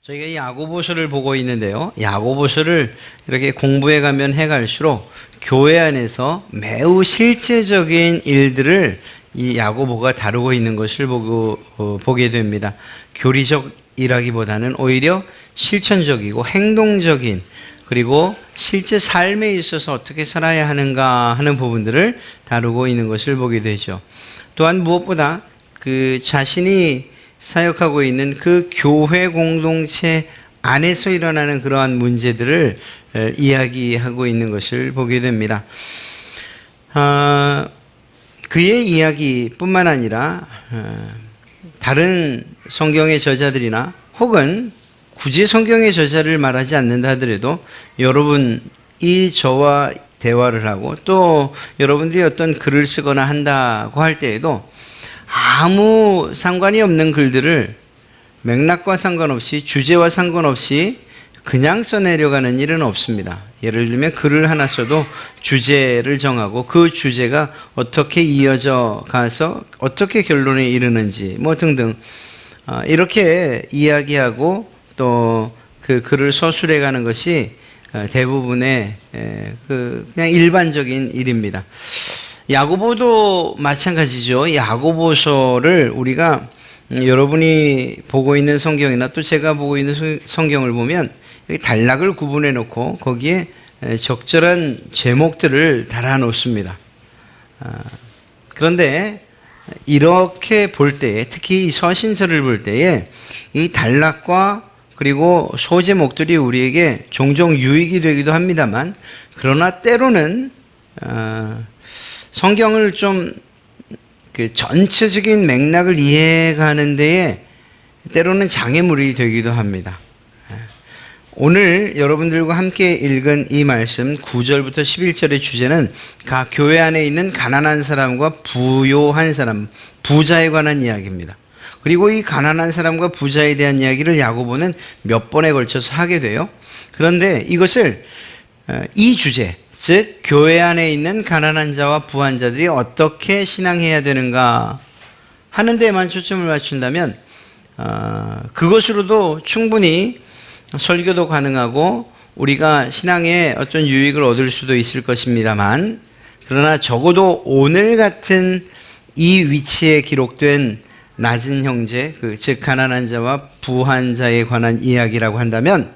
저희가 야고보서를 보고 있는데요. 야고보서를 이렇게 공부해 가면 해갈수록 교회 안에서 매우 실제적인 일들을 이 야고보가 다루고 있는 것을 보게 됩니다. 교리적이라기보다는 오히려 실천적이고 행동적인, 그리고 실제 삶에 있어서 어떻게 살아야 하는가 하는 부분들을 다루고 있는 것을 보게 되죠. 또한 무엇보다 그 자신이 사역하고 있는 그 교회 공동체 안에서 일어나는 그러한 문제들을 이야기하고 있는 것을 보게 됩니다. 그의 이야기뿐만 아니라 다른 성경의 저자들이나 혹은 굳이 성경의 저자를 말하지 않는다 하더라도 여러분이 저와 대화를 하고 또 여러분들이 어떤 글을 쓰거나 한다고 할 때에도 아무 상관이 없는 글들을 맥락과 상관없이, 주제와 상관없이 그냥 써내려가는 일은 없습니다. 예를 들면 글을 하나 써도 주제를 정하고 그 주제가 어떻게 이어져 가서 어떻게 결론에 이르는지 뭐 등등 이렇게 이야기하고 또 그 글을 서술해 가는 것이 대부분의 그냥 일반적인 일입니다. 야고보도 마찬가지죠. 야고보서를 우리가 여러분이 보고 있는 성경이나 또 제가 보고 있는 성경을 보면 이렇게 단락을 구분해 놓고 거기에 적절한 제목들을 달아 놓습니다. 그런데 이렇게 볼 때에, 특히 서신서를 볼 때에 이 단락과 그리고 소제목들이 우리에게 종종 유익이 되기도 합니다만, 그러나 때로는 성경을 좀 그 전체적인 맥락을 이해하는 데에 때로는 장애물이 되기도 합니다. 오늘 여러분들과 함께 읽은 이 말씀 9절부터 11절의 주제는 각 교회 안에 있는 가난한 사람과 부요한 사람, 부자에 관한 이야기입니다. 그리고 이 가난한 사람과 부자에 대한 이야기를 야고보는 몇 번에 걸쳐서 하게 돼요. 그런데 이것을 이 주제, 즉 교회 안에 있는 가난한 자와 부한 자들이 어떻게 신앙해야 되는가 하는 데에만 초점을 맞춘다면 그것으로도 충분히 설교도 가능하고 우리가 신앙에 어떤 유익을 얻을 수도 있을 것입니다만, 그러나 적어도 오늘 같은 이 위치에 기록된 낮은 형제, 즉 가난한 자와 부한 자에 관한 이야기라고 한다면,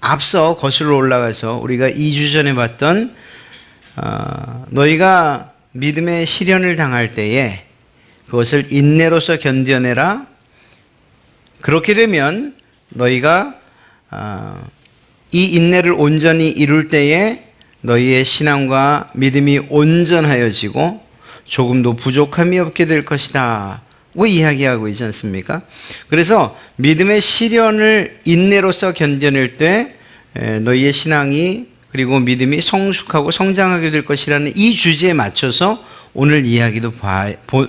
앞서 거슬러 올라가서 우리가 2주 전에 봤던 너희가 믿음의 시련을 당할 때에 그것을 인내로서 견뎌내라. 그렇게 되면 너희가 이 인내를 온전히 이룰 때에 너희의 신앙과 믿음이 온전하여지고 조금도 부족함이 없게 될 것이다 고 이야기하고 있지 않습니까? 그래서 믿음의 시련을 인내로서 견뎌낼 때 너희의 신앙이 그리고 믿음이 성숙하고 성장하게 될 것이라는 이 주제에 맞춰서 오늘 이야기도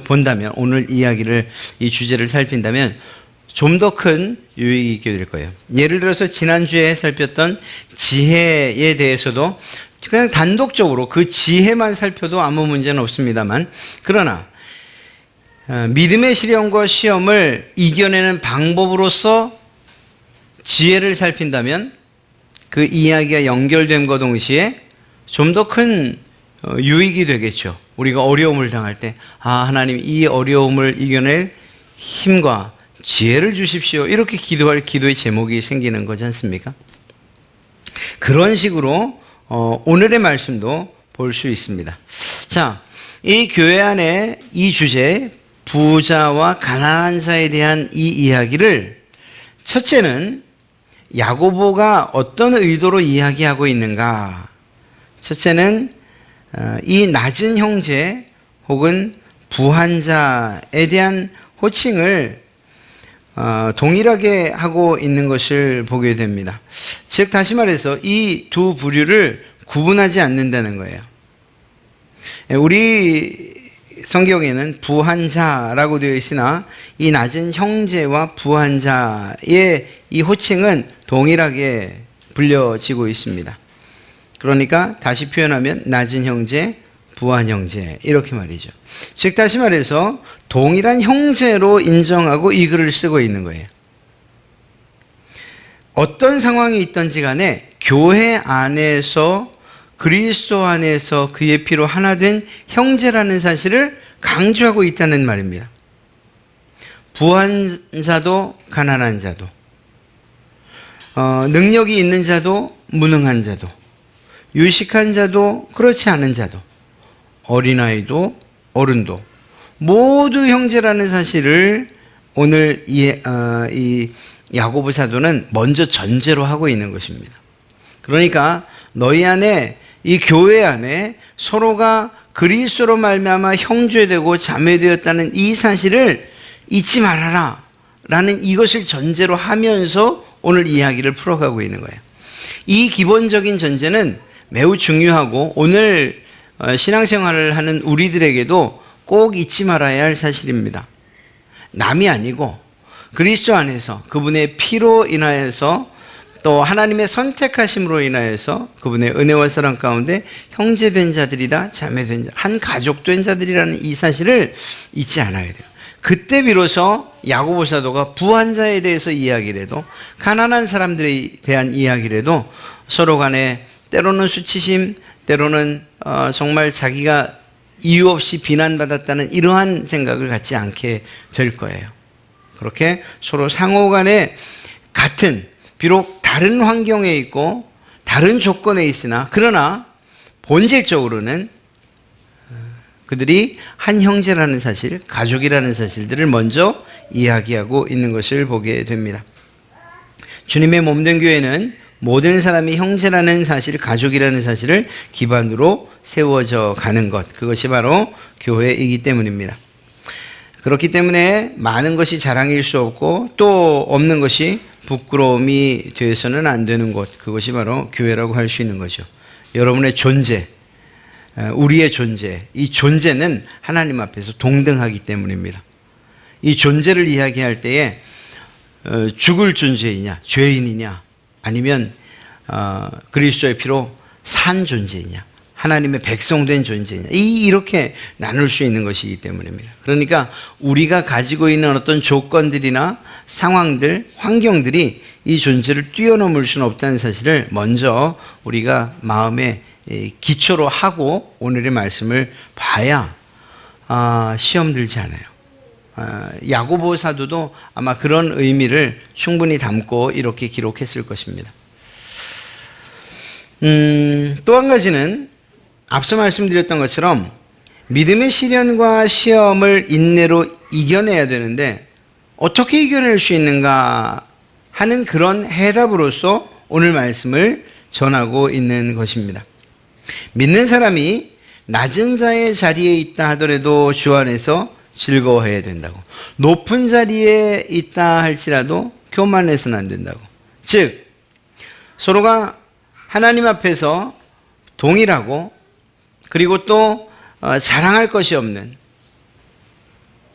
본다면, 오늘 이야기를, 이 주제를 살핀다면 좀 더 큰 유익이 있게 될 거예요. 예를 들어서 지난주에 살폈던 지혜에 대해서도 그냥 단독적으로 그 지혜만 살펴도 아무 문제는 없습니다만, 그러나 믿음의 시련과 시험을 이겨내는 방법으로서 지혜를 살핀다면 그 이야기가 연결됨과 동시에 좀 더 큰 유익이 되겠죠. 우리가 어려움을 당할 때 하나님 이 어려움을 이겨낼 힘과 지혜를 주십시오, 이렇게 기도할 기도의 제목이 생기는 거지 않습니까? 그런 식으로 오늘의 말씀도 볼 수 있습니다. 자, 이 교회 안에 이 주제, 부자와 가난한 자에 대한 이 이야기를 첫째는 야고보가 어떤 의도로 이야기하고 있는가? 첫째는 이 낮은 형제 혹은 부한 자에 대한 호칭을 동일하게 하고 있는 것을 보게 됩니다. 즉 다시 말해서 이 두 부류를 구분하지 않는다는 거예요. 우리 성경에는 부한 자라고 되어 있으나 이 낮은 형제와 부한 자의 이 호칭은 동일하게 불려지고 있습니다. 그러니까 다시 표현하면 낮은 형제, 부한 형제 이렇게 말이죠. 즉 다시 말해서 동일한 형제로 인정하고 이 글을 쓰고 있는 거예요. 어떤 상황이 있든지 간에 교회 안에서 그리스도 안에서 그의 피로 하나 된 형제라는 사실을 강조하고 있다는 말입니다. 부한 자도 가난한 자도, 능력이 있는 자도 무능한 자도, 유식한 자도 그렇지 않은 자도, 어린아이도 어른도 모두 형제라는 사실을 오늘 이 야고보 사도는 먼저 전제로 하고 있는 것입니다. 그러니까 너희 안에, 이 교회 안에 서로가 그리스도로 말미암아 형제되고 자매되었다는 이 사실을 잊지 말아라 라는 이것을 전제로 하면서 오늘 이야기를 풀어가고 있는 거예요. 이 기본적인 전제는 매우 중요하고 오늘 신앙생활을 하는 우리들에게도 꼭 잊지 말아야 할 사실입니다. 남이 아니고 그리스도 안에서 그분의 피로 인하여서 또 하나님의 선택하심으로 인하여서 그분의 은혜와 사랑 가운데 형제된 자들이다, 자매된 자, 한 가족된 자들이라는 이 사실을 잊지 않아야 돼요. 그때 비로소 야고보 사도가 부한 자에 대해서 이야기를 해도, 가난한 사람들에 대한 이야기를 해도 서로 간에 때로는 수치심, 때로는 정말 자기가 이유 없이 비난받았다는 이러한 생각을 갖지 않게 될 거예요. 그렇게 서로 상호 간에 같은, 비록 다른 환경에 있고 다른 조건에 있으나 그러나 본질적으로는 그들이 한 형제라는 사실, 가족이라는 사실들을 먼저 이야기하고 있는 것을 보게 됩니다. 주님의 몸된 교회는 모든 사람이 형제라는 사실, 가족이라는 사실을 기반으로 세워져 가는 것, 그것이 바로 교회이기 때문입니다. 그렇기 때문에 많은 것이 자랑일 수 없고 또 없는 것이 부끄러움이 되어서는 안 되는 곳, 그것이 바로 교회라고 할 수 있는 거죠. 여러분의 존재, 우리의 존재, 이 존재는 하나님 앞에서 동등하기 때문입니다. 이 존재를 이야기할 때에 죽을 존재이냐, 죄인이냐, 아니면 그리스도의 피로 산 존재이냐, 하나님의 백성된 존재이냐, 이렇게 나눌 수 있는 것이기 때문입니다. 그러니까 우리가 가지고 있는 어떤 조건들이나 상황들, 환경들이 이 존재를 뛰어넘을 수는 없다는 사실을 먼저 우리가 마음에 기초로 하고 오늘의 말씀을 봐야 시험 들지 않아요. 야고보 사도도 아마 그런 의미를 충분히 담고 이렇게 기록했을 것입니다. 또 한 가지는 앞서 말씀드렸던 것처럼 믿음의 시련과 시험을 인내로 이겨내야 되는데 어떻게 이겨낼 수 있는가 하는 그런 해답으로서 오늘 말씀을 전하고 있는 것입니다. 믿는 사람이 낮은 자의 자리에 있다 하더라도 주 안에서 즐거워해야 된다고. 높은 자리에 있다 할지라도 교만해서는 안 된다고. 즉 서로가 하나님 앞에서 동일하고 그리고 또 자랑할 것이 없는,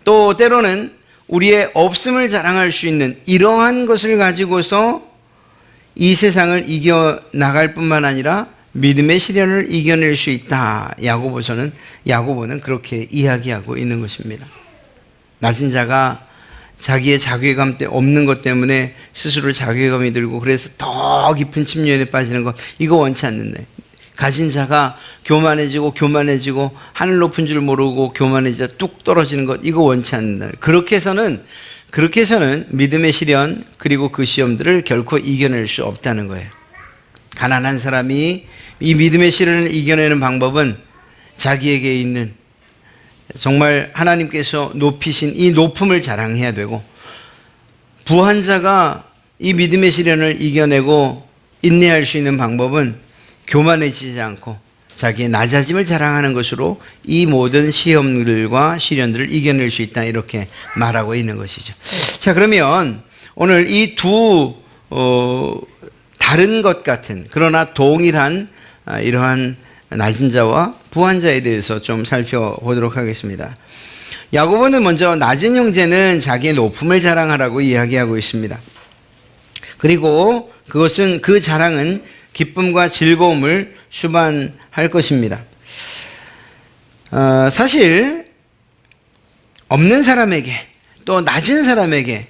또 때로는 우리의 없음을 자랑할 수 있는 이러한 것을 가지고서 이 세상을 이겨나갈 뿐만 아니라 믿음의 시련을 이겨낼 수 있다. 야고보는 그렇게 이야기하고 있는 것입니다. 낮은 자가 자기의 자괴감 없는 것 때문에 스스로 자괴감이 들고 그래서 더 깊은 침륜에 빠지는 것, 이거 원치 않는다. 가진 자가 교만해지고 하늘 높은 줄 모르고 교만해지다 뚝 떨어지는 것, 이거 원치 않는다. 그렇게 해서는 믿음의 시련 그리고 그 시험들을 결코 이겨낼 수 없다는 거예요. 가난한 사람이 이 믿음의 시련을 이겨내는 방법은 자기에게 있는 정말 하나님께서 높이신 이 높음을 자랑해야 되고, 부한 자가 이 믿음의 시련을 이겨내고 인내할 수 있는 방법은 교만해지지 않고 자기의 낮아짐을 자랑하는 것으로 이 모든 시험들과 시련들을 이겨낼 수 있다, 이렇게 말하고 있는 것이죠. 자, 그러면 오늘 이 두 다른 것 같은 그러나 동일한 이러한 낮은 자와 부한 자에 대해서 좀 살펴보도록 하겠습니다. 야고보는 먼저 낮은 형제는 자기의 높음을 자랑하라고 이야기하고 있습니다. 그리고 그 자랑은 기쁨과 즐거움을 수반할 것입니다. 사실 없는 사람에게 또 낮은 사람에게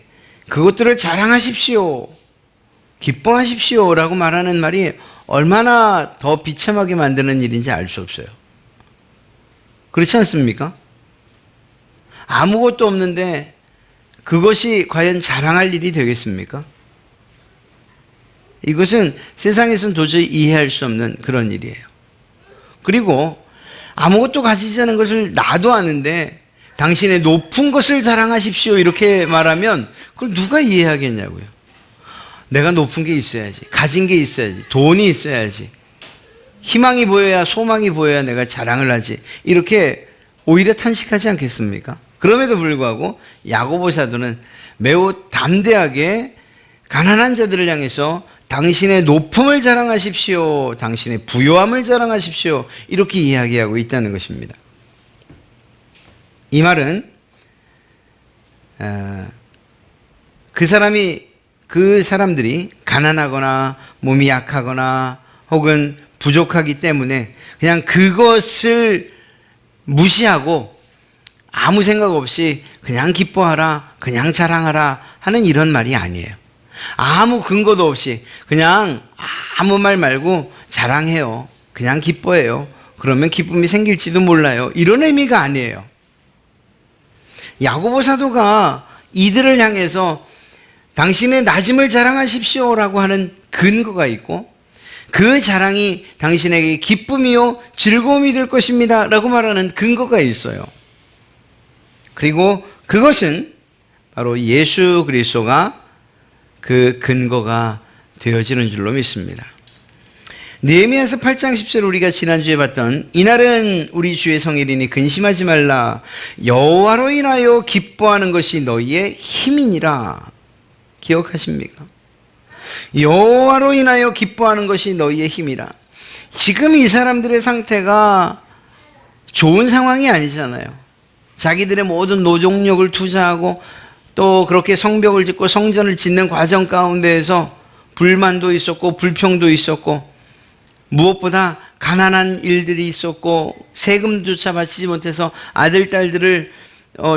그것들을 자랑하십시오, 기뻐하십시오라고 말하는 말이 얼마나 더 비참하게 만드는 일인지 알 수 없어요. 그렇지 않습니까? 아무것도 없는데 그것이 과연 자랑할 일이 되겠습니까? 이것은 세상에서는 도저히 이해할 수 없는 그런 일이에요. 그리고 아무것도 가지지 않은 것을 나도 아는데 당신의 높은 것을 자랑하십시오 이렇게 말하면 그걸 누가 이해하겠냐고요. 내가 높은 게 있어야지, 가진 게 있어야지, 돈이 있어야지, 희망이 보여야, 소망이 보여야 내가 자랑을 하지, 이렇게 오히려 탄식하지 않겠습니까? 그럼에도 불구하고 야고보 사도는 매우 담대하게 가난한 자들을 향해서 당신의 높음을 자랑하십시오, 당신의 부요함을 자랑하십시오, 이렇게 이야기하고 있다는 것입니다. 이 말은 그 사람들이 가난하거나 몸이 약하거나 혹은 부족하기 때문에 그냥 그것을 무시하고 아무 생각 없이 그냥 기뻐하라, 그냥 자랑하라 하는 이런 말이 아니에요. 아무 근거도 없이 그냥 아무 말 말고 자랑해요, 그냥 기뻐해요, 그러면 기쁨이 생길지도 몰라요, 이런 의미가 아니에요. 야고보 사도가 이들을 향해서 당신의 낮음을 자랑하십시오라고 하는 근거가 있고 그 자랑이 당신에게 기쁨이요 즐거움이 될 것입니다 라고 말하는 근거가 있어요. 그리고 그것은 바로 예수 그리스도가 그 근거가 되어지는 줄로 믿습니다. 느헤미야서 8장 10절 우리가 지난주에 봤던 이날은 우리 주의 성일이니 근심하지 말라 여호와로 인하여 기뻐하는 것이 너희의 힘이니라. 기억하십니까? 여호와로 인하여 기뻐하는 것이 너희의 힘이라. 지금 이 사람들의 상태가 좋은 상황이 아니잖아요. 자기들의 모든 노동력을 투자하고 또 그렇게 성벽을 짓고 성전을 짓는 과정 가운데에서 불만도 있었고 불평도 있었고 무엇보다 가난한 일들이 있었고 세금조차 바치지 못해서 아들, 딸들을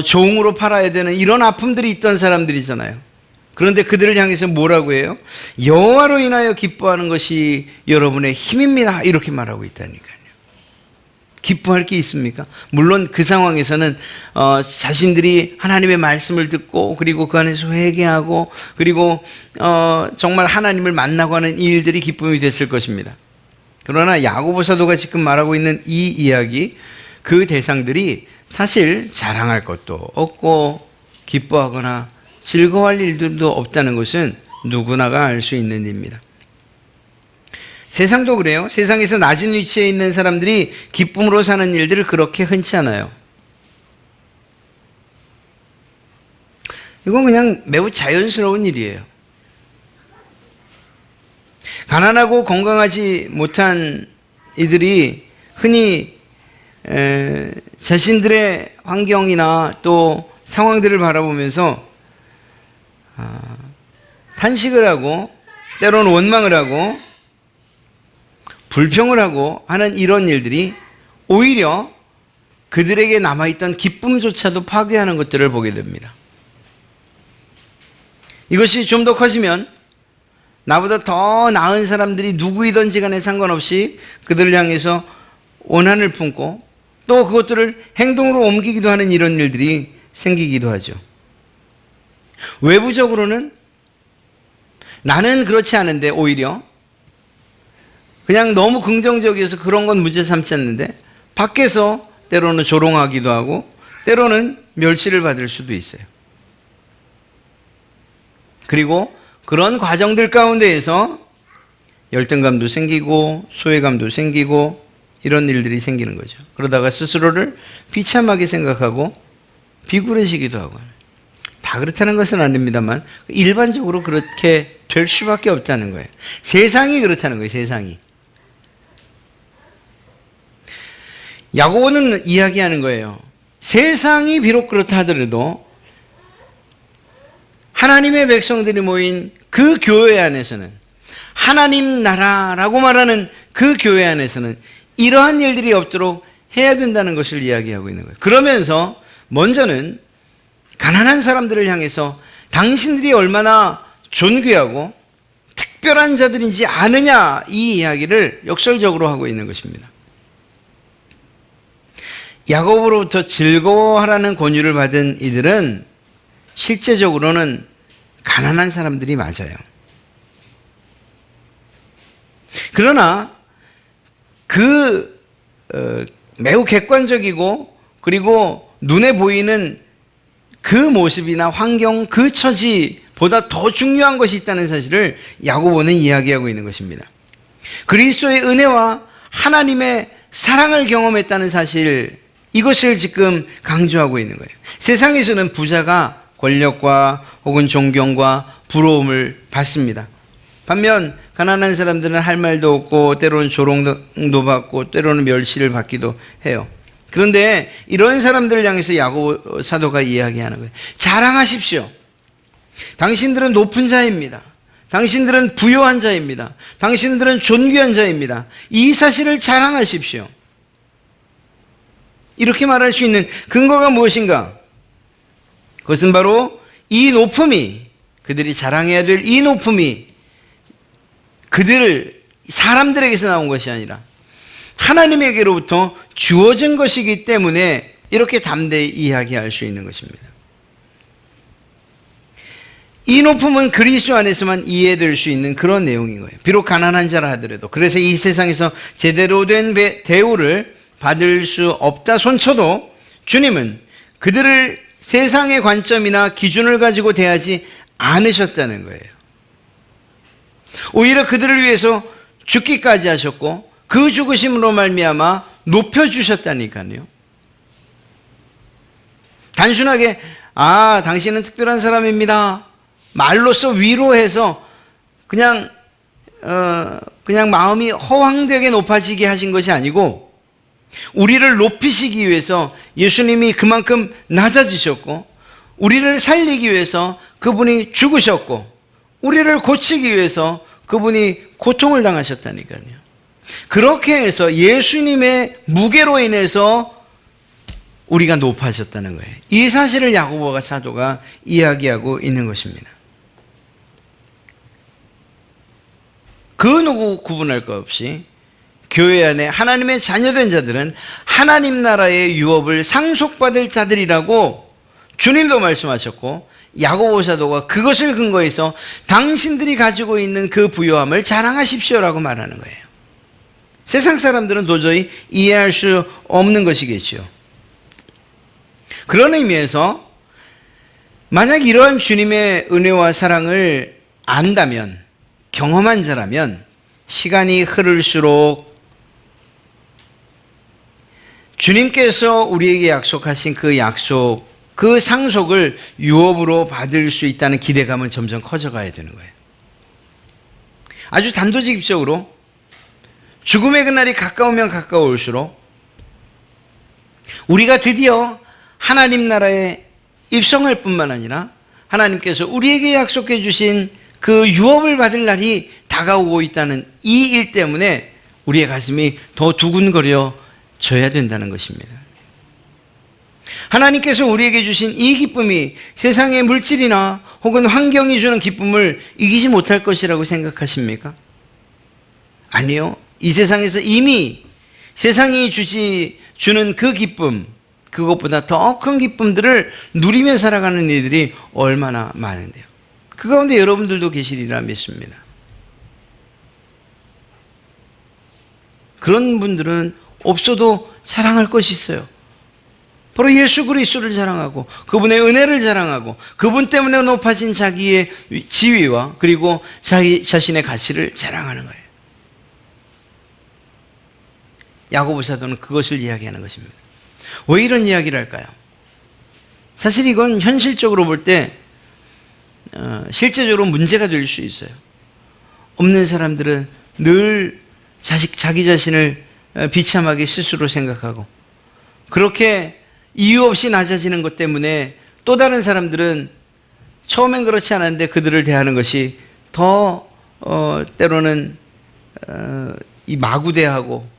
종으로 팔아야 되는 이런 아픔들이 있던 사람들이잖아요. 그런데 그들을 향해서 뭐라고 해요? 여호와로 인하여 기뻐하는 것이 여러분의 힘입니다. 이렇게 말하고 있다니까요. 기뻐할 게 있습니까? 물론 그 상황에서는 자신들이 하나님의 말씀을 듣고 그리고 그 안에서 회개하고 그리고 정말 하나님을 만나고 하는 이 일들이 기쁨이 됐을 것입니다. 그러나 야고보 사도가 지금 말하고 있는 이 이야기, 그 대상들이 사실 자랑할 것도 없고 기뻐하거나 즐거워할 일들도 없다는 것은 누구나가 알 수 있는 일입니다. 세상도 그래요. 세상에서 낮은 위치에 있는 사람들이 기쁨으로 사는 일들을 그렇게 흔치 않아요. 이건 그냥 매우 자연스러운 일이에요. 가난하고 건강하지 못한 이들이 흔히 자신들의 환경이나 또 상황들을 바라보면서 탄식을 하고 때로는 원망을 하고 불평을 하고 하는 이런 일들이 오히려 그들에게 남아있던 기쁨조차도 파괴하는 것들을 보게 됩니다. 이것이 좀 더 커지면 나보다 더 나은 사람들이 누구이든지 간에 상관없이 그들을 향해서 원한을 품고 또 그것들을 행동으로 옮기기도 하는 이런 일들이 생기기도 하죠. 외부적으로는 나는 그렇지 않은데 오히려 그냥 너무 긍정적이어서 그런 건 문제 삼지 않는데 밖에서 때로는 조롱하기도 하고 때로는 멸시를 받을 수도 있어요. 그리고 그런 과정들 가운데에서 열등감도 생기고 소외감도 생기고 이런 일들이 생기는 거죠. 그러다가 스스로를 비참하게 생각하고 비굴해지기도 하고. 다 그렇다는 것은 아닙니다만 일반적으로 그렇게 될 수밖에 없다는 거예요. 세상이 그렇다는 거예요. 세상이. 야고보는 이야기하는 거예요. 세상이 비록 그렇다 하더라도 하나님의 백성들이 모인 그 교회 안에서는 하나님 나라라고 말하는 그 교회 안에서는 이러한 일들이 없도록 해야 된다는 것을 이야기하고 있는 거예요. 그러면서 먼저는 가난한 사람들을 향해서 당신들이 얼마나 존귀하고 특별한 자들인지 아느냐, 이 이야기를 역설적으로 하고 있는 것입니다. 야곱으로부터 즐거워하라는 권유를 받은 이들은 실제적으로는 가난한 사람들이 맞아요. 그러나 매우 객관적이고 그리고 눈에 보이는 그 모습이나 환경, 그 처지보다 더 중요한 것이 있다는 사실을 야고보는 이야기하고 있는 것입니다. 그리스도의 은혜와 하나님의 사랑을 경험했다는 사실, 이것을 지금 강조하고 있는 거예요. 세상에서는 부자가 권력과 혹은 존경과 부러움을 받습니다. 반면 가난한 사람들은 할 말도 없고 때로는 조롱도 받고 때로는 멸시를 받기도 해요. 그런데 이런 사람들을 향해서 야고보 사도가 이야기하는 거예요. 자랑하십시오. 당신들은 높은 자입니다. 당신들은 부요한 자입니다. 당신들은 존귀한 자입니다. 이 사실을 자랑하십시오. 이렇게 말할 수 있는 근거가 무엇인가? 그것은 바로 이 높음이, 그들이 자랑해야 될 이 높음이 사람들에게서 나온 것이 아니라 하나님에게로부터 주어진 것이기 때문에 이렇게 담대히 이야기할 수 있는 것입니다. 이 높음은 그리스도 안에서만 이해될 수 있는 그런 내용인 거예요. 비록 가난한 자라 하더라도, 그래서 이 세상에서 제대로 된 대우를 받을 수 없다 손쳐도 주님은 그들을 세상의 관점이나 기준을 가지고 대하지 않으셨다는 거예요. 오히려 그들을 위해서 죽기까지 하셨고 그 죽으심으로 말미암아 높여주셨다니까요. 단순하게 당신은 특별한 사람입니다, 말로써 위로해서 그냥 마음이 허황되게 높아지게 하신 것이 아니고, 우리를 높이시기 위해서 예수님이 그만큼 낮아지셨고, 우리를 살리기 위해서 그분이 죽으셨고, 우리를 고치기 위해서 그분이 고통을 당하셨다니까요. 그렇게 해서 예수님의 무게로 인해서 우리가 높아졌다는 거예요. 이 사실을 야고보 사도가 이야기하고 있는 것입니다. 그 누구 구분할 것 없이 교회 안에 하나님의 자녀된 자들은 하나님 나라의 유업을 상속받을 자들이라고 주님도 말씀하셨고, 야고보 사도가 그것을 근거해서 당신들이 가지고 있는 그 부요함을 자랑하십시오라고 말하는 거예요. 세상 사람들은 도저히 이해할 수 없는 것이겠죠. 그런 의미에서 만약 이러한 주님의 은혜와 사랑을 안다면, 경험한 자라면 시간이 흐를수록 주님께서 우리에게 약속하신 그 약속, 그 상속을 유업으로 받을 수 있다는 기대감은 점점 커져가야 되는 거예요. 아주 단도직입적으로 죽음의 그날이 가까우면 가까울수록 우리가 드디어 하나님 나라에 입성할 뿐만 아니라 하나님께서 우리에게 약속해 주신 그 유업을 받을 날이 다가오고 있다는 이 일 때문에 우리의 가슴이 더 두근거려져야 된다는 것입니다. 하나님께서 우리에게 주신 이 기쁨이 세상의 물질이나 혹은 환경이 주는 기쁨을 이기지 못할 것이라고 생각하십니까? 아니요. 이 세상에서 이미 세상이 주는 그 기쁨, 그것보다 더 큰 기쁨들을 누리며 살아가는 이들이 얼마나 많은데요. 그 가운데 여러분들도 계시리라 믿습니다. 그런 분들은 없어도 자랑할 것이 있어요. 바로 예수 그리스도를 자랑하고 그분의 은혜를 자랑하고 그분 때문에 높아진 자기의 지위와 그리고 자기 자신의 가치를 자랑하는 거예요. 야고보 사도는 그것을 이야기하는 것입니다. 왜 이런 이야기를 할까요? 사실 이건 현실적으로 볼 때 실제적으로 문제가 될 수 있어요. 없는 사람들은 늘 자기 자신을 비참하게 스스로 생각하고, 그렇게 이유 없이 낮아지는 것 때문에 또 다른 사람들은 처음엔 그렇지 않았는데 그들을 대하는 것이 더 때로는 이 마구대하고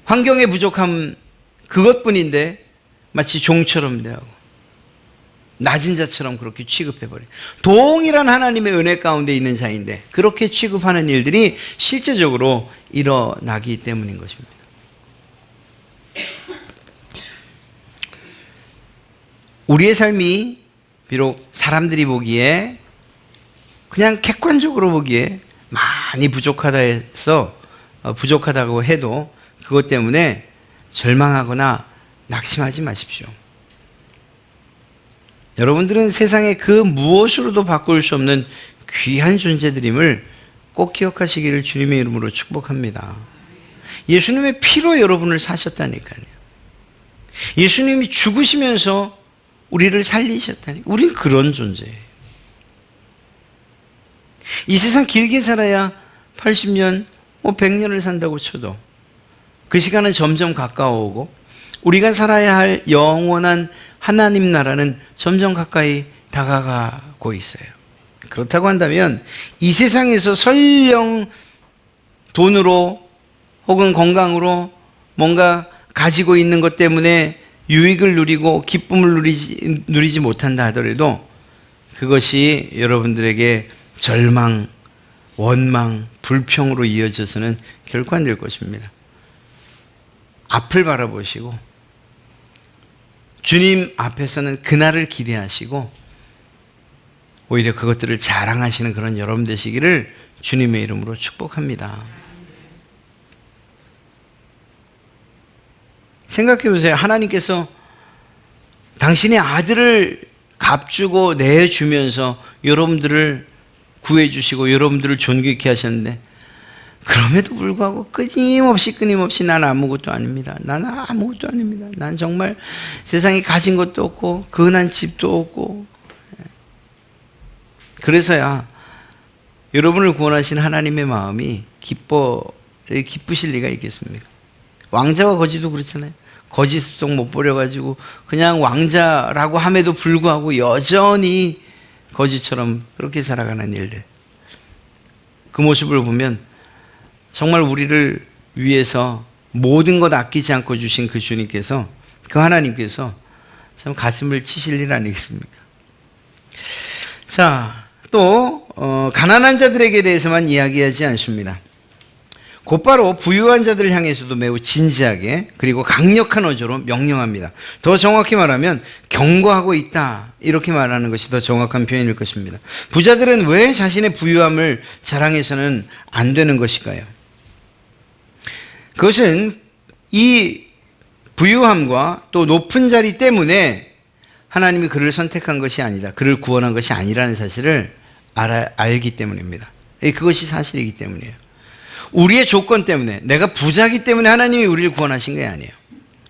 환경의 부족함 그것뿐인데 마치 종처럼 대하고, 낮은 자처럼 그렇게 취급해버려요. 동일한 하나님의 은혜 가운데 있는 자인데 그렇게 취급하는 일들이 실제적으로 일어나기 때문인 것입니다. 우리의 삶이 비록 사람들이 보기에 그냥 객관적으로 보기에 많이 부족하다고 해도 그것 때문에 절망하거나 낙심하지 마십시오. 여러분들은 세상의 그 무엇으로도 바꿀 수 없는 귀한 존재들임을 꼭 기억하시기를 주님의 이름으로 축복합니다. 예수님의 피로 여러분을 사셨다니까요. 예수님이 죽으시면서 우리를 살리셨다니. 우린 그런 존재예요. 이 세상 길게 살아야 80년, 100년을 산다고 쳐도 그 시간은 점점 가까워오고 우리가 살아야 할 영원한 하나님 나라는 점점 가까이 다가가고 있어요. 그렇다고 한다면 이 세상에서 설령 돈으로 혹은 건강으로 뭔가 가지고 있는 것 때문에 유익을 누리고 기쁨을 누리지 못한다 하더라도 그것이 여러분들에게 절망, 원망, 불평으로 이어져서는 결코 안 될 것입니다. 앞을 바라보시고 주님 앞에서는 그날을 기대하시고 오히려 그것들을 자랑하시는 그런 여러분 되시기를 주님의 이름으로 축복합니다. 생각해 보세요. 하나님께서 당신의 아들을 값주고 내주면서 여러분들을 구해주시고 여러분들을 존귀케 하셨는데 그럼에도 불구하고 끊임없이 난 아무것도 아닙니다. 난 아무것도 아닙니다. 난 정말 세상에 가진 것도 없고 근한 집도 없고. 그래서야 여러분을 구원하신 하나님의 마음이 기쁘실 리가 있겠습니까? 왕자와 거지도 그렇잖아요. 거지 속 못 버려가지고 그냥 왕자라고 함에도 불구하고 여전히 거지처럼 그렇게 살아가는 일들. 그 모습을 보면 정말 우리를 위해서 모든 것 아끼지 않고 주신 그 주님께서, 그 하나님께서 참 가슴을 치실 일 아니겠습니까? 자, 또 가난한 자들에게 대해서만 이야기하지 않습니다. 곧바로 부유한 자들을 향해서도 매우 진지하게 그리고 강력한 어조로 명령합니다. 더 정확히 말하면 경고하고 있다, 이렇게 말하는 것이 더 정확한 표현일 것입니다. 부자들은 왜 자신의 부유함을 자랑해서는 안 되는 것일까요? 그것은 이 부유함과 또 높은 자리 때문에 하나님이 그를 선택한 것이 아니다, 그를 구원한 것이 아니라는 사실을 알기 때문입니다. 그것이 사실이기 때문이에요. 우리의 조건 때문에, 내가 부자기 때문에 하나님이 우리를 구원하신 게 아니에요.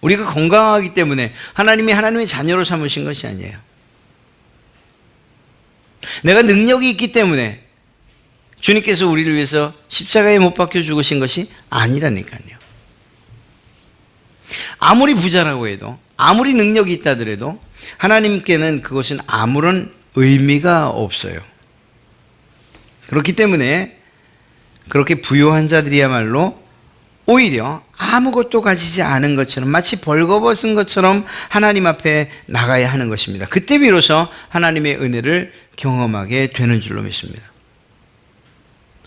우리가 건강하기 때문에 하나님의 자녀로 삼으신 것이 아니에요. 내가 능력이 있기 때문에 주님께서 우리를 위해서 십자가에 못 박혀 죽으신 것이 아니라니까요. 아무리 부자라고 해도, 아무리 능력이 있다 하더라도 하나님께는 그것은 아무런 의미가 없어요. 그렇기 때문에 그렇게 부유한 자들이야말로 오히려 아무것도 가지지 않은 것처럼, 마치 벌거벗은 것처럼 하나님 앞에 나가야 하는 것입니다. 그때 비로소 하나님의 은혜를 경험하게 되는 줄로 믿습니다.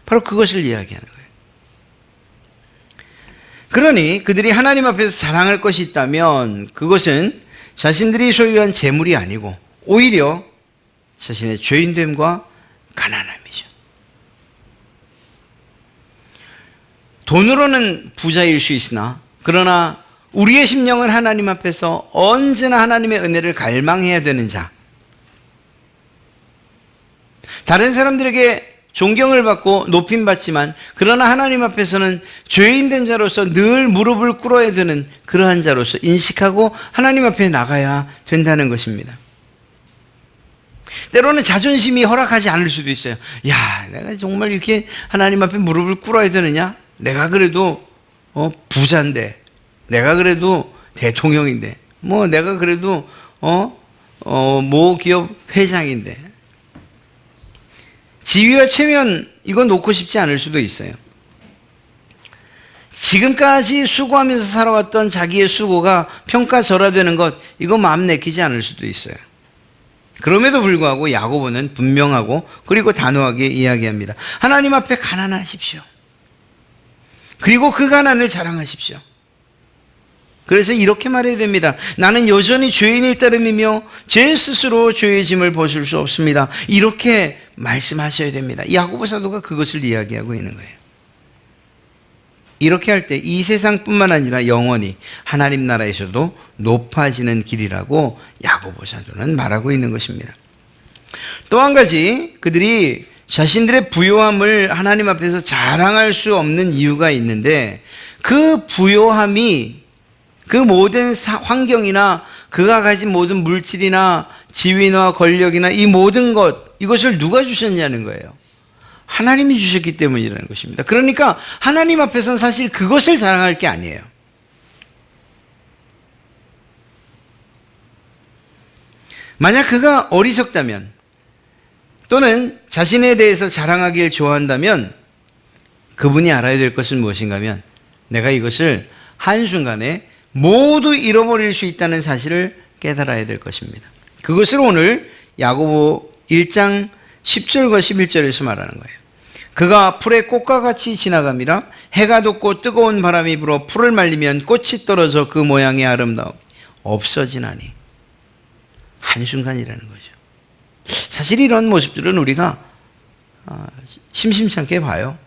바로 그것을 이야기하는 거예요. 그러니 그들이 하나님 앞에서 자랑할 것이 있다면 그것은 자신들이 소유한 재물이 아니고 오히려 자신의 죄인됨과 가난함이죠. 돈으로는 부자일 수 있으나 그러나 우리의 심령은 하나님 앞에서 언제나 하나님의 은혜를 갈망해야 되는 자, 다른 사람들에게 존경을 받고 높임받지만 그러나 하나님 앞에서는 죄인된 자로서 늘 무릎을 꿇어야 되는 그러한 자로서 인식하고 하나님 앞에 나가야 된다는 것입니다. 때로는 자존심이 허락하지 않을 수도 있어요. 야, 내가 정말 이렇게 하나님 앞에 무릎을 꿇어야 되느냐? 내가 그래도 부자인데, 내가 그래도 대통령인데, 내가 그래도 모 기업 회장인데, 지위와 체면 이거 놓고 싶지 않을 수도 있어요. 지금까지 수고하면서 살아왔던 자기의 수고가 평가절하되는 것, 이거 마음 내키지 않을 수도 있어요. 그럼에도 불구하고 야고보는 분명하고 그리고 단호하게 이야기합니다. 하나님 앞에 가난하십시오. 그리고 그 가난을 자랑하십시오. 그래서 이렇게 말해야 됩니다. 나는 여전히 죄인일 따름이며 제 스스로 죄의 짐을 벗을 수 없습니다. 이렇게 말씀하셔야 됩니다. 야고보 사도가 그것을 이야기하고 있는 거예요. 이렇게 할 때 이 세상뿐만 아니라 영원히 하나님 나라에서도 높아지는 길이라고 야고보 사도는 말하고 있는 것입니다. 또 한 가지, 그들이 자신들의 부요함을 하나님 앞에서 자랑할 수 없는 이유가 있는데, 그 부요함이 그 모든 환경이나 그가 가진 모든 물질이나 지위나 권력이나 이 모든 것, 이것을 누가 주셨냐는 거예요. 하나님이 주셨기 때문이라는 것입니다. 그러니까 하나님 앞에서는 사실 그것을 자랑할 게 아니에요. 만약 그가 어리석다면 또는 자신에 대해서 자랑하길 좋아한다면 그분이 알아야 될 것은 무엇인가 하면 내가 이것을 한순간에 모두 잃어버릴 수 있다는 사실을 깨달아야 될 것입니다. 그것을 오늘 야고보 1장 10절과 11절에서 말하는 거예요. 그가 풀의 꽃과 같이 지나감이라 해가 돋고 뜨거운 바람이 불어 풀을 말리면 꽃이 떨어져 그 모양의 아름다움 없어지나니. 한순간이라는 거죠. 사실 이런 모습들은 우리가 심심찮게 봐요.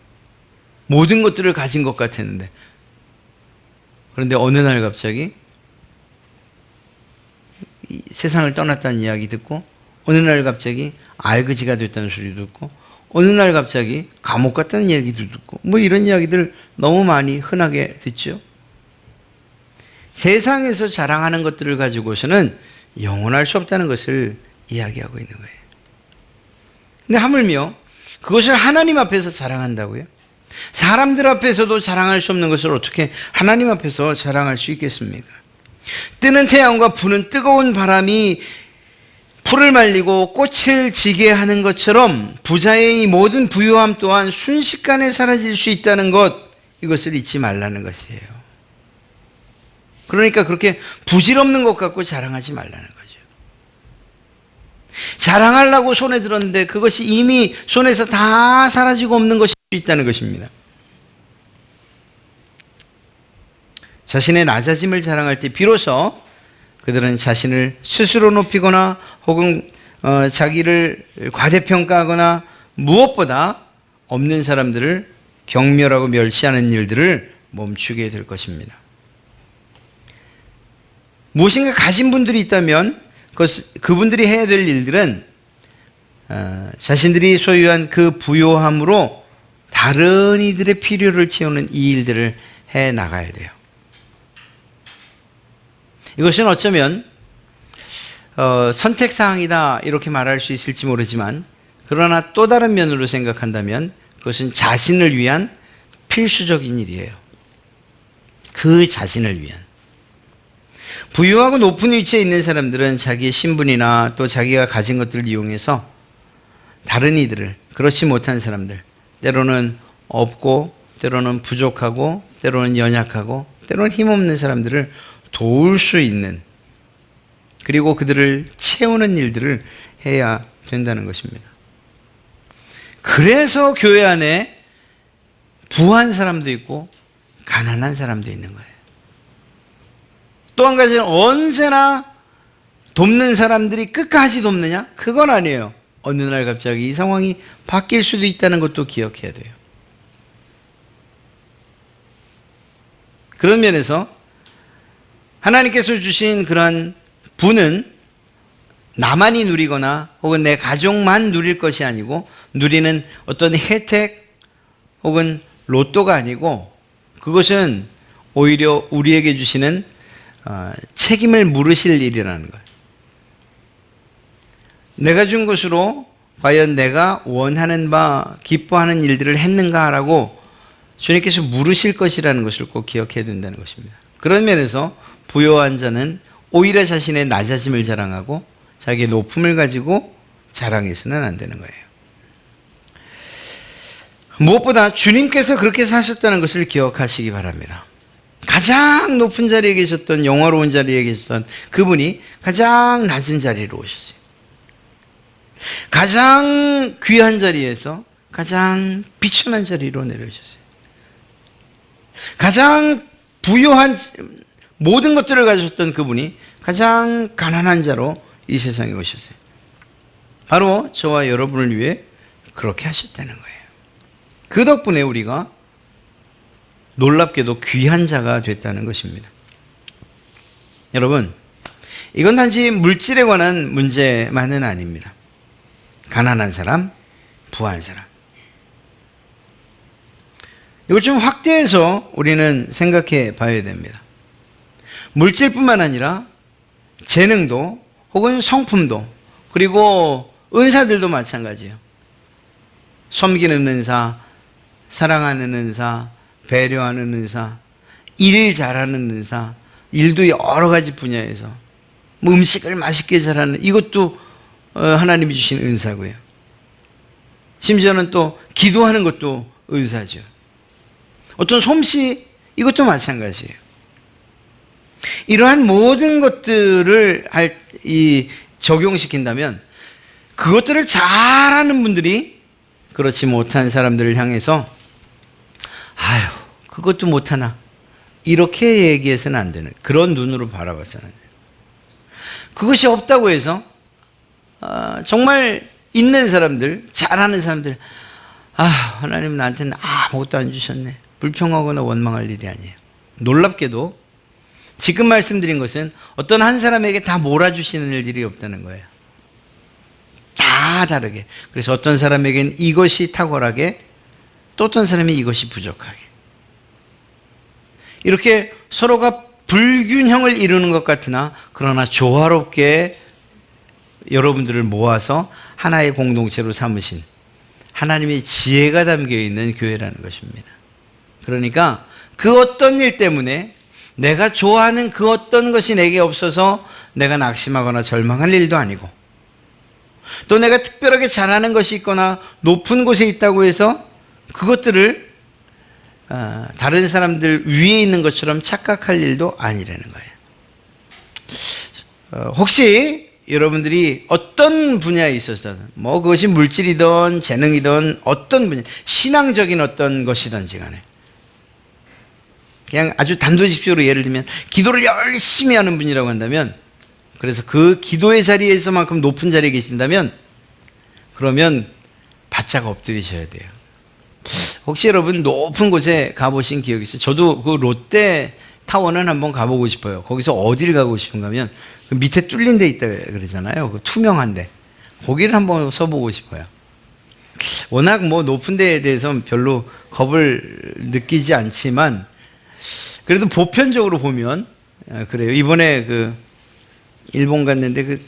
모든 것들을 가진 것 같았는데, 그런데 어느 날 갑자기 이 세상을 떠났다는 이야기 듣고, 어느 날 갑자기 알그지가 됐다는 소리도 듣고, 어느 날 갑자기 감옥 갔다는 이야기도 듣고, 뭐 이런 이야기들 너무 많이 흔하게 듣죠. 세상에서 자랑하는 것들을 가지고서는 영원할 수 없다는 것을 이야기하고 있는 거예요. 근데 하물며 그것을 하나님 앞에서 자랑한다고요? 사람들 앞에서도 자랑할 수 없는 것을 어떻게 하나님 앞에서 자랑할 수 있겠습니까? 뜨는 태양과 부는 뜨거운 바람이 풀을 말리고 꽃을 지게 하는 것처럼 부자의 이 모든 부유함 또한 순식간에 사라질 수 있다는 것, 이것을 잊지 말라는 것이에요. 그러니까 그렇게 부질없는 것 갖고 자랑하지 말라는 거죠. 자랑하려고 손에 들었는데 그것이 이미 손에서 다 사라지고 없는 것일 수 있다는 것입니다. 자신의 낮아짐을 자랑할 때 비로소 그들은 자신을 스스로 높이거나 혹은 자기를 과대평가하거나 무엇보다 없는 사람들을 경멸하고 멸시하는 일들을 멈추게 될 것입니다. 무엇인가 가진 분들이 있다면 그분들이 해야 될 일들은 자신들이 소유한 그 부요함으로 다른 이들의 필요를 채우는 이 일들을 해 나가야 돼요. 이것은 어쩌면 선택사항이다 이렇게 말할 수 있을지 모르지만, 그러나 또 다른 면으로 생각한다면 그것은 자신을 위한 필수적인 일이에요. 그 자신을 위한. 부유하고 높은 위치에 있는 사람들은 자기의 신분이나 또 자기가 가진 것들을 이용해서 다른 이들을, 그렇지 못한 사람들, 때로는 없고 때로는 부족하고 때로는 연약하고 때로는 힘없는 사람들을 도울 수 있는, 그리고 그들을 채우는 일들을 해야 된다는 것입니다. 그래서 교회 안에 부한 사람도 있고 가난한 사람도 있는 거예요. 또 한 가지는 언제나 돕는 사람들이 끝까지 돕느냐? 그건 아니에요. 어느 날 갑자기 이 상황이 바뀔 수도 있다는 것도 기억해야 돼요. 그런 면에서 하나님께서 주신 그런 부는 나만이 누리거나 혹은 내 가족만 누릴 것이 아니고, 누리는 어떤 혜택 혹은 로또가 아니고, 그것은 오히려 우리에게 주시는 책임을 물으실 일이라는 거예요. 내가 준 것으로 과연 내가 원하는 바 기뻐하는 일들을 했는가라고 주님께서 물으실 것이라는 것을 꼭 기억해야 된다는 것입니다. 그런 면에서 부요한 자는 오히려 자신의 낮아짐을 자랑하고 자기의 높음을 가지고 자랑해서는 안 되는 거예요. 무엇보다 주님께서 그렇게 사셨다는 것을 기억하시기 바랍니다. 가장 높은 자리에 계셨던, 영화로운 자리에 계셨던 그분이 가장 낮은 자리로 오셨어요. 가장 귀한 자리에서 가장 비천한 자리로 내려오셨어요. 가장 부유한 모든 것들을 가졌던 그분이 가장 가난한 자로 이 세상에 오셨어요. 바로 저와 여러분을 위해 그렇게 하셨다는 거예요. 그 덕분에 우리가 놀랍게도 귀한 자가 됐다는 것입니다. 여러분, 이건 단지 물질에 관한 문제만은 아닙니다. 가난한 사람, 부한 사람. 이걸 좀 확대해서 우리는 생각해 봐야 됩니다. 물질뿐만 아니라 재능도 혹은 성품도 그리고 은사들도 마찬가지예요. 섬기는 은사, 사랑하는 은사, 배려하는 은사, 일 잘하는 은사, 일도 여러 가지 분야에서 뭐 음식을 맛있게 잘하는 이것도 하나님이 주신 은사고요. 심지어는 또 기도하는 것도 은사죠. 어떤 솜씨 이것도 마찬가지예요. 이러한 모든 것들을 적용시킨다면 그것들을 잘하는 분들이 그렇지 못한 사람들을 향해서 아유 그것도 못하나 이렇게 얘기해서는 안 되는 그런 눈으로 바라봐서는 안 돼요. 그것이 없다고 해서 정말 있는 사람들 잘하는 사람들 하나님 나한테는 아무것도 안 주셨네 불평하거나 원망할 일이 아니에요. 놀랍게도 지금 말씀드린 것은 어떤 한 사람에게 다 몰아주시는 일들이 없다는 거예요. 다 다르게. 그래서 어떤 사람에게는 이것이 탁월하게 또 어떤 사람이 이것이 부족하게. 이렇게 서로가 불균형을 이루는 것 같으나 그러나 조화롭게 여러분들을 모아서 하나의 공동체로 삼으신 하나님의 지혜가 담겨있는 교회라는 것입니다. 그러니까 그 어떤 일 때문에 내가 좋아하는 그 어떤 것이 내게 없어서 내가 낙심하거나 절망할 일도 아니고 또 내가 특별하게 잘하는 것이 있거나 높은 곳에 있다고 해서 그것들을 다른 사람들 위에 있는 것처럼 착각할 일도 아니라는 거예요. 혹시 여러분들이 어떤 분야에 있어서 뭐 그것이 물질이든 재능이든 어떤 분야, 신앙적인 어떤 것이든지 간에 그냥 아주 단도직입적으로 예를 들면 기도를 열심히 하는 분이라고 한다면 그래서 그 기도의 자리에서만큼 높은 자리에 계신다면 그러면 바짝 엎드리셔야 돼요. 혹시 여러분 높은 곳에 가보신 기억이 있어요? 저도 그 롯데 타워는 한번 가보고 싶어요. 거기서 어디를 가고 싶은가 하면 그 밑에 뚫린 데 있다 그러잖아요. 그 투명한 데. 거기를 한번 서보고 싶어요. 워낙 뭐 높은 데에 대해서 별로 겁을 느끼지 않지만 그래도 보편적으로 보면 그래요. 이번에 그 일본 갔는데 그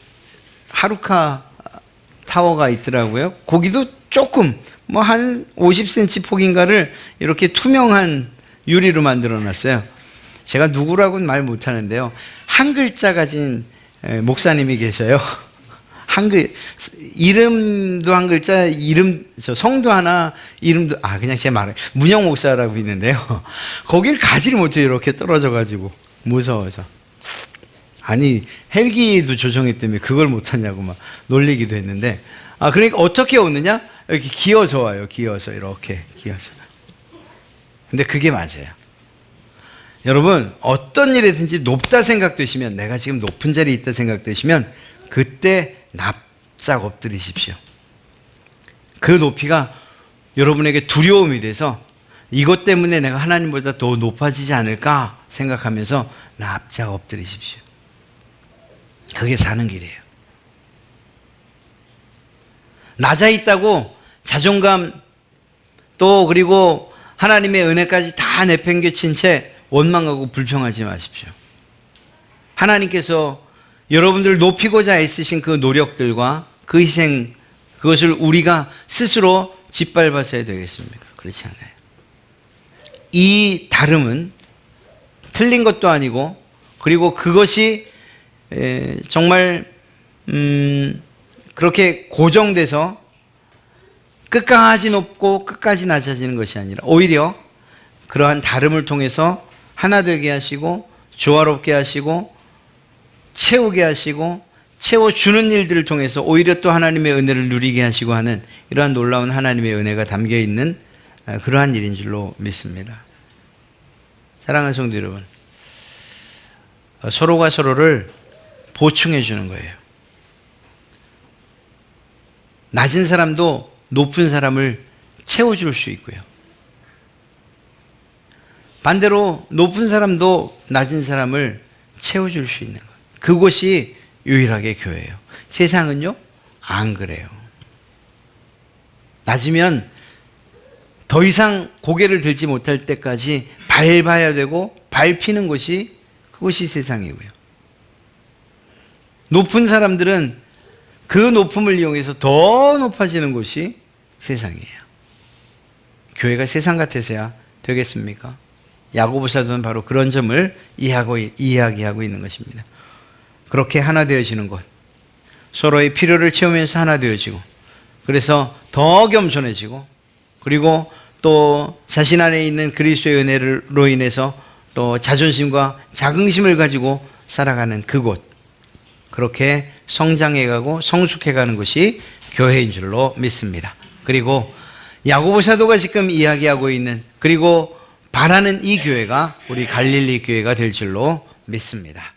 하루카 타워가 있더라고요. 거기도 조금 뭐 한 50cm 폭인가를 이렇게 투명한 유리로 만들어 놨어요. 제가 누구라고는 말 못하는데요. 한 글자 가진 목사님이 계셔요. 이름도 한 글자, 성도 하나, 이름도, 그냥 제 말을, 문영 목사라고 있는데요. 거길 가지를 못해요. 이렇게 떨어져가지고. 무서워서. 아니, 헬기도 조종했다며 그걸 못하냐고 막 놀리기도 했는데. 그러니까 어떻게 오느냐? 이렇게 기어서 와요. 기어서. 이렇게 기어서. 근데 그게 맞아요. 여러분, 어떤 일이든지 높다 생각되시면, 내가 지금 높은 자리에 있다 생각되시면, 그때 납작 엎드리십시오. 그 높이가 여러분에게 두려움이 돼서 이것 때문에 내가 하나님보다 더 높아지지 않을까 생각하면서 납작 엎드리십시오. 그게 사는 길이에요. 낮아 있다고 자존감 또 그리고 하나님의 은혜까지 다 내팽개친 채 원망하고 불평하지 마십시오. 하나님께서 여러분들을 높이고자 애쓰신 그 노력들과 그 희생, 그것을 우리가 스스로 짓밟아서야 되겠습니까? 그렇지 않아요. 이 다름은 틀린 것도 아니고 그리고 그것이 정말 그렇게 고정돼서 끝까지 높고 끝까지 낮아지는 것이 아니라 오히려 그러한 다름을 통해서 하나 되게 하시고 조화롭게 하시고 채우게 하시고 채워주는 일들을 통해서 오히려 또 하나님의 은혜를 누리게 하시고 하는 이러한 놀라운 하나님의 은혜가 담겨 있는 그러한 일인 줄로 믿습니다. 사랑하는 성도 여러분, 서로가 서로를 보충해 주는 거예요. 낮은 사람도 높은 사람을 채워줄 수 있고요. 반대로 높은 사람도 낮은 사람을 채워줄 수 있는 것. 그것이 유일하게 교회예요. 세상은요, 안 그래요. 낮으면 더 이상 고개를 들지 못할 때까지 밟아야 되고 밟히는 것이 그것이 세상이고요. 높은 사람들은 그 높음을 이용해서 더 높아지는 것이 세상이에요. 교회가 세상 같아서야 되겠습니까? 야고보 사도는 바로 그런 점을 이야기하고 있는 것입니다. 그렇게 하나 되어지는 것, 서로의 필요를 채우면서 하나 되어지고, 그래서 더 겸손해지고, 그리고 또 자신 안에 있는 그리스도의 은혜로 인해서 또 자존심과 자긍심을 가지고 살아가는 그곳, 그렇게 성장해가고 성숙해가는 것이 교회인 줄로 믿습니다. 그리고 야고보 사도가 지금 이야기하고 있는, 그리고 바라는 이 교회가 우리 갈릴리 교회가 될 줄로 믿습니다.